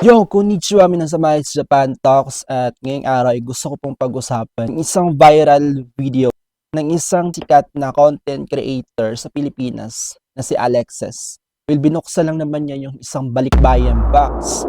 Yo, konnichiwa, minasamahan sa Japan Talks at ngayong araw ay gusto ko pong pag-usapan ng isang viral video ng isang sikat na content creator sa Pilipinas na si Alexis. Well, binuksan lang naman niya yung isang balikbayan box,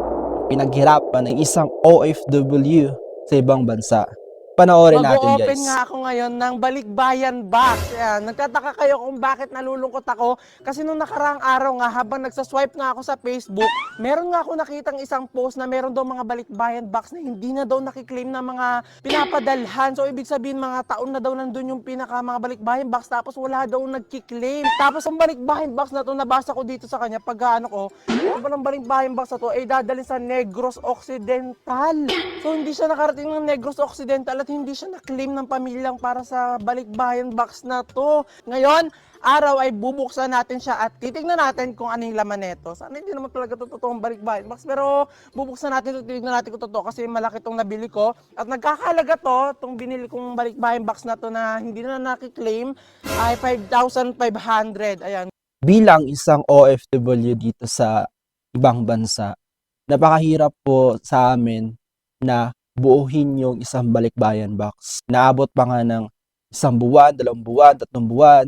pinaghirapan ng isang OFW sa ibang bansa. Panoorin natin, Mag-o-open guys. nga ako ngayon ng Balikbayan Box. Ayan, nagtataka kayo kung bakit nalulungkot ako. Kasi nung nakaraang araw nga, habang nagsaswipe nga ako sa Facebook, meron nga ako nakitang isang post na meron daw mga Balikbayan Box na hindi na daw nakiklaim na mga pinapadalhan. So, ibig sabihin, mga taon na daw nandun yung mga Balikbayan Box, tapos wala daw nagkiklaim. Tapos, ang Balikbayan Box na to, nabasa ko dito sa kanya, pag ano ko, ito palang Balikbayan Box na to, ay dadalhin sa Negros Occidental. So, hindi siya nakarating ng Negros Occidental at hindi siya na-claim ng pamilyang para sa Balikbayan Box na to. Ngayon, araw ay bubuksan natin siya at titignan natin kung ano yung laman nito. Sana hindi naman talaga ito totoong Balikbayan Box, pero bubuksan natin ito, titignan natin kung totoo kasi malaki itong nabili ko. At nagkakalaga to, itong binili kong Balikbayan Box na to na hindi na nakiklaim ay 5,500. Ayan. Bilang isang OFW dito sa ibang bansa, napakahirap po sa amin na buuhin yung isang balikbayan box. Naabot pa nga ng 1 buwan, 2 buwan, 3 buwan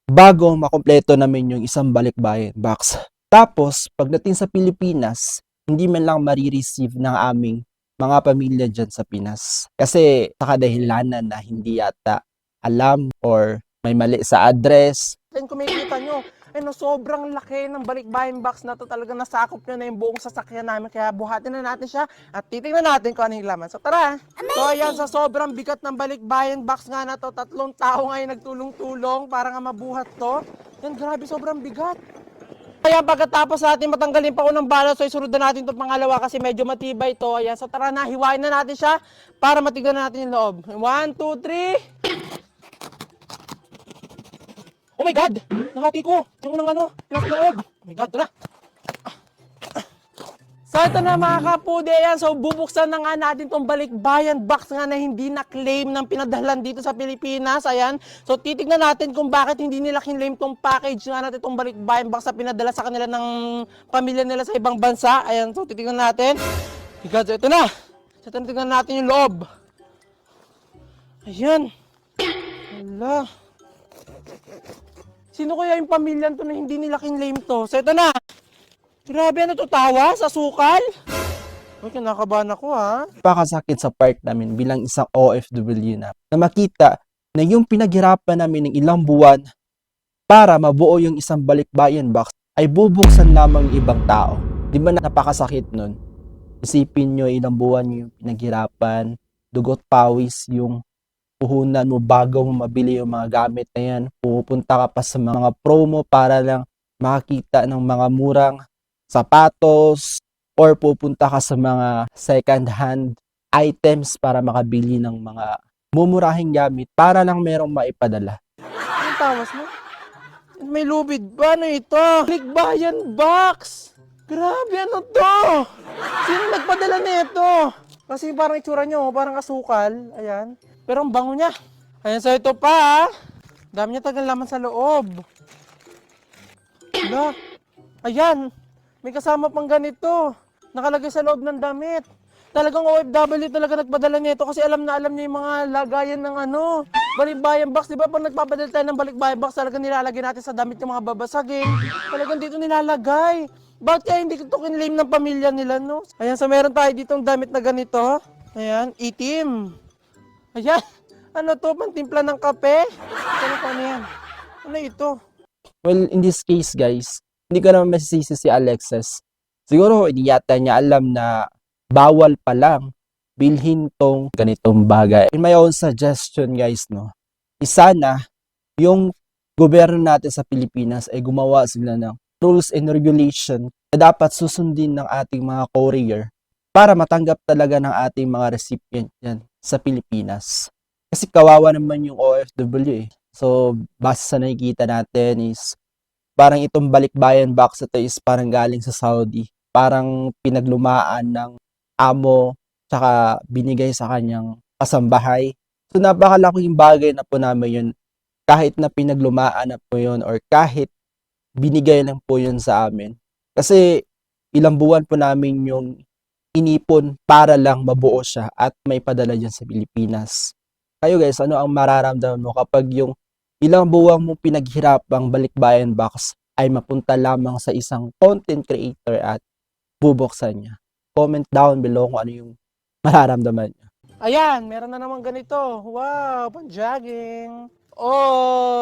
bago makumpleto namin yung isang balikbayan box. Tapos, pagdating sa Pilipinas, hindi man lang marireceive ng aming mga pamilya dyan sa Pinas. Kasi sa kadahilanan na hindi yata alam or may mali sa address. Kung makikita nyo, ano, sobrang laki ng Balikbayan Box na to, talaga nasakop nyo na yung buong sasakyan namin, kaya buhatin na natin siya at titingnan natin kung ano yung laman. So tara! So ayan, sa sobrang bigat ng Balikbayan Box nga na to, 3 tao nga yung nagtulong-tulong para nga mabuhat to. Yan, grabe, sobrang bigat. Kaya pagkatapos natin matanggalin pa unang balot, so isunod na natin itong pangalawa kasi medyo matibay to. Ayan, so tara na, hiwain na natin siya para matignan natin yung loob. 1, 2, 3... Oh my God! Nakati ko! Yung unang ano, nasa loob! Oh my God, tara! So ito na mga kapude, yan. So bubuksan na nga natin itong Balikbayan Box nga na hindi na-claim ng pinadalhan dito sa Pilipinas. Ayan. So titignan natin kung bakit hindi nila kinlaim itong package nga natin itong Balikbayan Box na pinadala sa kanila ng pamilya nila sa ibang bansa. Ayan. So titignan natin. So ito na. So titignan natin yung loob. Ayan. Hala. Sino kaya yung pamilya to na hindi nila kinlaim to? So ito na. Grabe, ano to, tawa sa sukal? Ay, kinakabahan ako ha. Napakasakit sa part namin bilang isang OFW na makita na yung pinaghirapan namin ng ilang buwan para mabuo yung isang balikbayan box ay bubuksan lamang ng ibang tao. Di ba napakasakit nun? Isipin nyo ilang buwan yung pinaghirapan, dugot pawis yung puhunan mo bago mo mabili yung mga gamit na yan. Pupunta ka pa sa mga promo para lang makakita ng mga murang sapatos or pupunta ka sa mga second hand items para makabili ng mga mumurahing gamit para lang merong maipadala. Anong tawas mo? May lubid ba? Ano ito? Balikbayan Box! Grabe, ano to? Sino nagpadala nito? Kasi parang itsura nyo, parang asukal. Ayan. Pero ang bango niya. Ayan, so ito pa. Dami niya tagang laman sa loob. Hala. Ayan. May kasama pang ganito. Nakalagay sa loob ng damit. Talagang OFW talaga nagpadala nito kasi alam na alam niya yung mga lagayan ng ano, Balikbayan Box. Di ba pag nagpapadala tayo ng Balikbayan Box, talagang nilalagay natin sa damit yung mga babasagin. Talagang dito nilalagay. Bakit kaya hindi ito kinlaim ng pamilya nila, no? Ayan, so meron tayo ditong damit na ganito. Ayan, itim. Ayan, ano to? Pantimpla ng kape? Ano yan? Ano ito? Well, in this case guys, hindi ko naman masisisi si Alexis. Siguro hindi yata niya alam na bawal pa lang bilhin tong ganitong bagay. In my own suggestion guys, no, sana yung gobyerno natin sa Pilipinas ay gumawa sila ng rules and regulation na dapat susundin ng ating mga courier para matanggap talaga ng ating mga recipient yan sa Pilipinas. Kasi kawawa naman yung OFW eh. So, base sa nakikita natin is parang itong balikbayan box ito is parang galing sa Saudi. Parang pinaglumaan ng amo tsaka binigay sa kanyang kasambahay. So, napakalaking bagay na po namin yun kahit na pinaglumaan na po yun or kahit binigay lang po yun sa amin. Kasi ilang buwan po namin yung inipon para lang mabuo siya at may padala dyan sa Pilipinas. Kayo guys, ano ang mararamdaman mo kapag yung ilang buwang mong pinaghirapang Balikbayan Box ay mapunta lamang sa isang content creator at bubuksan niya? Comment down below kung ano yung mararamdaman niyo. Ayan, meron na naman ganito. Wow, pang-jogging. Oh!